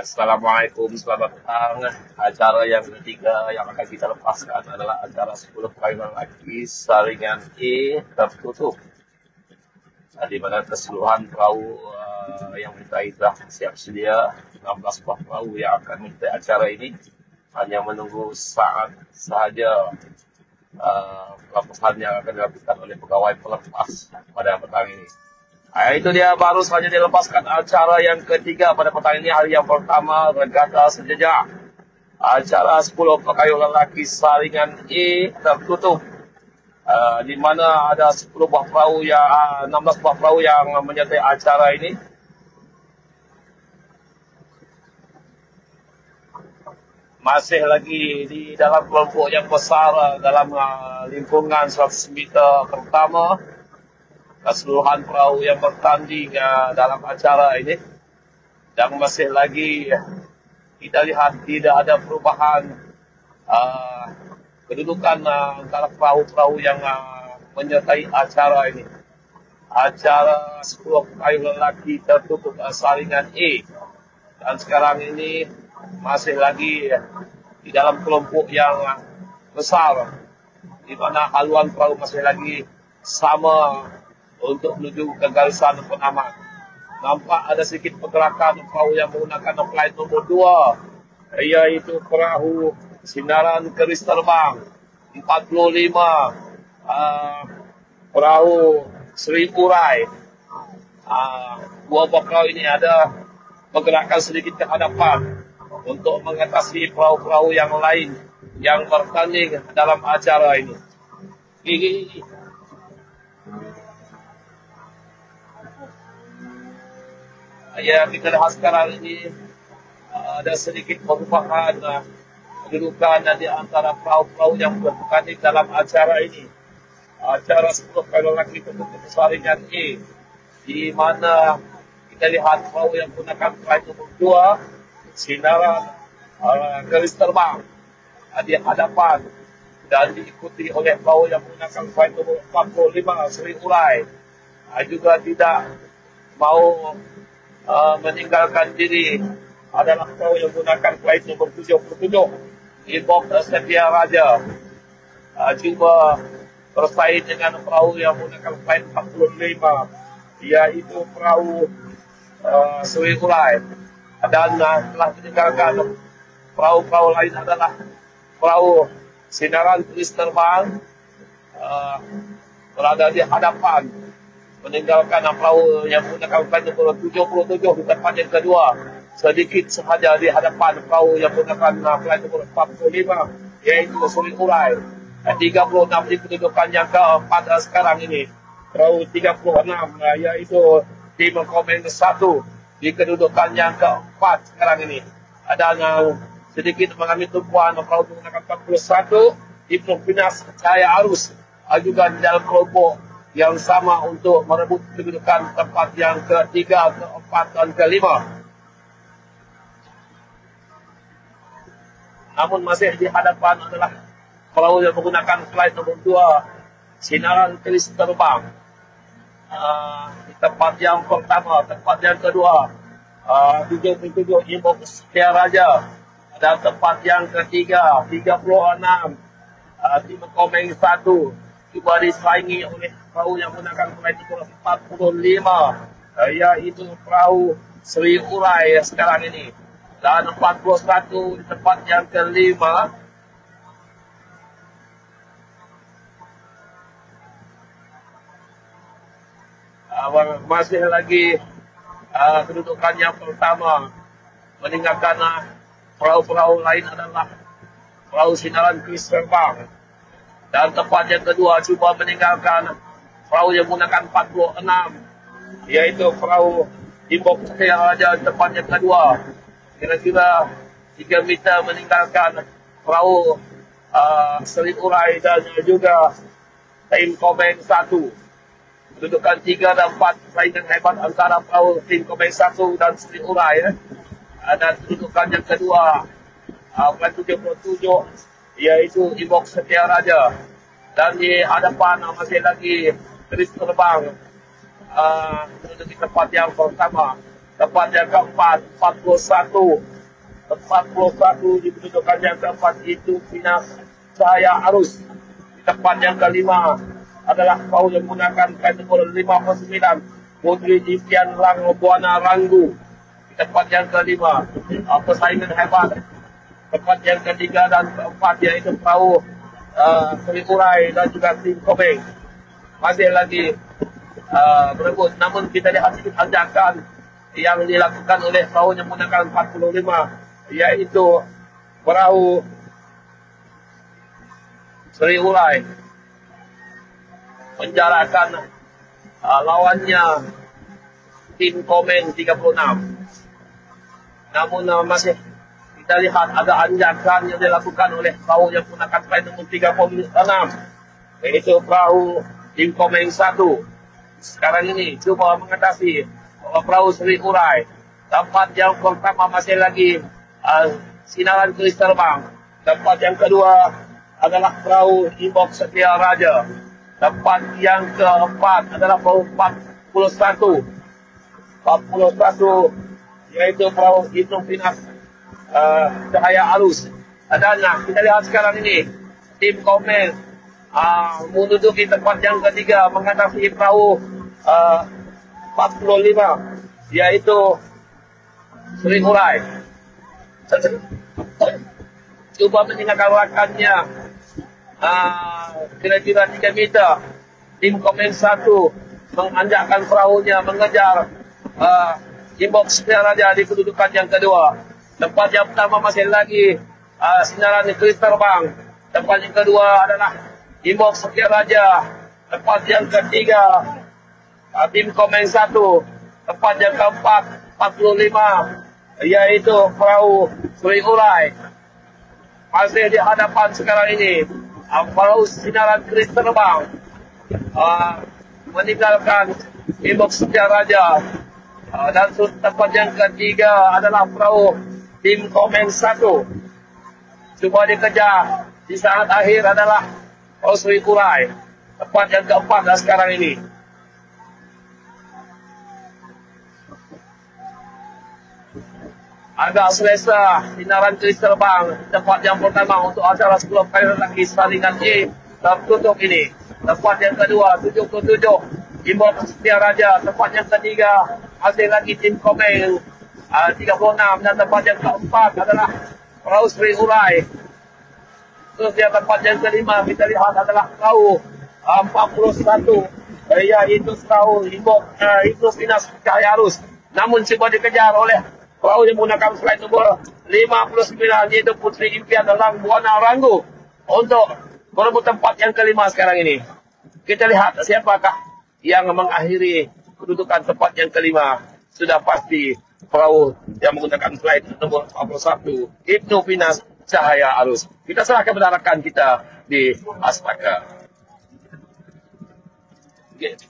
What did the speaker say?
Assalamualaikum, selamat petang. Acara yang ketiga yang akan kita lepaskan adalah acara 10 peraih lelaki saringan E tertutup. Di mana keseluruhan perahu yang mengikuti telah siap sedia, 16 buah perahu yang akan mengikuti acara ini hanya menunggu saat sahaja pelepasan yang akan dilakukan oleh pegawai pelepas pada petang ini. Itu dia baru saja dilepaskan acara yang ketiga pada petang ini, hari yang pertama regata sejejak. Acara 10 pekayu lelaki saringan E tertutup. Di mana ada 16 buah perahu yang menyertai acara ini. Masih lagi di dalam kelompok yang besar dalam lingkungan 100 meter pertama. Keseluruhan perahu yang bertanding dalam acara ini, dan masih lagi kita lihat tidak ada perubahan kedudukan antara perahu-perahu yang menyertai acara ini. Acara 10 perahu lelaki tertutup saringan E, dan sekarang ini masih lagi di dalam kelompok yang besar, di mana haluan perahu masih lagi sama untuk menuju ke garisan penamat. Nampak ada sedikit pergerakan perahu yang menggunakan flight nomor 2, yaitu perahu Sinaran Keris Terbang 45, perahu Sri Urai. Dua perahu ini ada pergerakan sedikit ke hadapan untuk mengatasi perahu-perahu yang lain yang bertanding dalam acara ini. Ya, kita lihat sekarang ini ada sedikit perubahan kedudukan di antara perahu-perahu yang bertanding dalam acara ini. Acara 10 perahu lelaki tertutup saringan E, di mana kita lihat perahu yang menggunakan flight nomor 2, Sinaran Keris Terbang, di hadapan, dan diikuti oleh perahu yang menggunakan flight nomor 45, Sri Urai, juga tidak mau meninggalkan diri adalah perahu yang menggunakan flight nomor 77, Imbok Setia Raja, cuba bersaing dengan perahu yang menggunakan flight 45, yaitu perahu Sri Urai, dan telah meninggalkan perahu-perahu lain adalah perahu Sinaran Keris Terbang, berada di hadapan, meninggalkan perahu yang menggunakan flight nomor 77 di tempat yang kedua, sedikit sahaja di hadapan perahu yang menggunakan flight nomor 45, yaitu Sri Urai. 36 di kedudukan yang keempat sekarang ini. Perahu 36, yaitu tim Komeng 1 di kedudukan yang keempat sekarang ini. Dan sedikit mengambil tumpuan perahu menggunakan 41, tim Finas Cahaya Arus juga di dalam kelompok yang sama untuk merebut kedudukan tempat yang ketiga, keempat, dan kelima. Namun masih di hadapan adalah perahu yang menggunakan flight nomor 2, Sinaran Keris Terbang. Di tempat yang pertama, tempat yang kedua, 77 Imbok Setia Raja, dan tempat yang ketiga, 36 tim Komeng 1, juga disaingi oleh perahu yang menggunakan flight nomor 45, yaitu perahu Sri Urai sekarang ini. Dan 41 di tempat yang kelima, masih lagi kedudukan yang pertama, meninggalkan perahu-perahu lain adalah perahu Sinaran Keris Terbang. Dan tempat yang kedua cuba meninggalkan perahu yang menggunakan 46, yaitu perahu Imbok Setia Raja di tempat yang kedua. Kira-kira 3 meter meninggalkan perahu Sri Urai dan juga tim Komeng 1. Kedudukan 3 dan 4 persaingan hebat antara perahu tim Komeng 1 dan Sri Urai. Dan kedudukan yang kedua, flight 77, yaitu Imbok Setia Raja. Dan di hadapan masih lagi Keris Terbang di tempat yang pertama. Tempat yang keempat, 41 41 di kedudukan yang keempat itu Pinas Cahaya Arus. Di tempat yang kelima adalah perahu yang menggunakan kain nomor 59 Putri Impian Lang Buana Ranggu. Di tempat yang kelima persaingan hebat. Tempat yang ketiga dan keempat yaitu perahu Seri Urai dan juga Tim Kobeng. Masih lagi berebut, namun kita lihat sedikit tanjakan yang dilakukan oleh perahu yang menggunakan 45 yaitu perahu Seri Urai menjarakan lawannya Tim Komen 36. Namun masih kita lihat ada anjakan yang dilakukan oleh perahu yang menggunakan kain nomor 36 yaitu perahu Tim Komen 1. Sekarang ini coba mengatasi perahu Seri Urai. Tempat yang pertama masih lagi Sinaran Keris Terbang. Tempat yang kedua adalah perahu Imbok Setia Raja. Tempat yang keempat adalah perahu 41 yaitu perahu Ibnu Pinas Cahaya Arus. Dan kita lihat sekarang ini Tim Komen menduduki tempat yang ketiga mengatasi perahu 45 yaitu Seri Urai. Cuba meninggalkan rakannya kira-kira 3 meter. Tim Komen 1 menganjakkan perahunya mengejar Imbok Setia Raja di kedudukan yang kedua. Tempat yang pertama masih lagi Sinaran Keris Terbang. Tempat yang kedua adalah Imbok Setia Raja. Tempat yang ketiga Tim Komen 1. Tempat yang keempat 45 yaitu perahu Seri Urai. Masih di hadapan sekarang ini perahu Sinaran Keris Terbang meninggalkan Imbok Setia Raja. Dan tempat yang ketiga adalah perahu Tim Komen 1. Cuba dikejar di saat akhir adalah perahu Seri Urai. Tempat yang keempat dan sekarang ini. Agak selesa Sinaran Keris Terbang. Tempat yang pertama untuk acara 10 kali lagi saringan E tertutup ini. Tempat yang kedua 77 Imbok Setia Raja. Tempat yang ketiga masih lagi Tim Komen 36 dan tempat yang keempat adalah perahu Seri Urai. Terus yang tempat yang kelima kita lihat adalah perahu 41 yaitu perahu Imbok Ibnu Pinas Cahaya Arus. Namun coba dikejar oleh perahu yang menggunakan slide nomor 59 yaitu Putri Impian Lang Buana Ranggu untuk berebut tempat yang kelima sekarang ini. Kita lihat siapakah yang mengakhiri kedudukan tempat yang kelima. Sudah pasti perahu yang menggunakan slide nomor 41 Ibnu Pinas Cahaya Arus. Kita serahkan kepada rekan kita di Aspaka. Okay.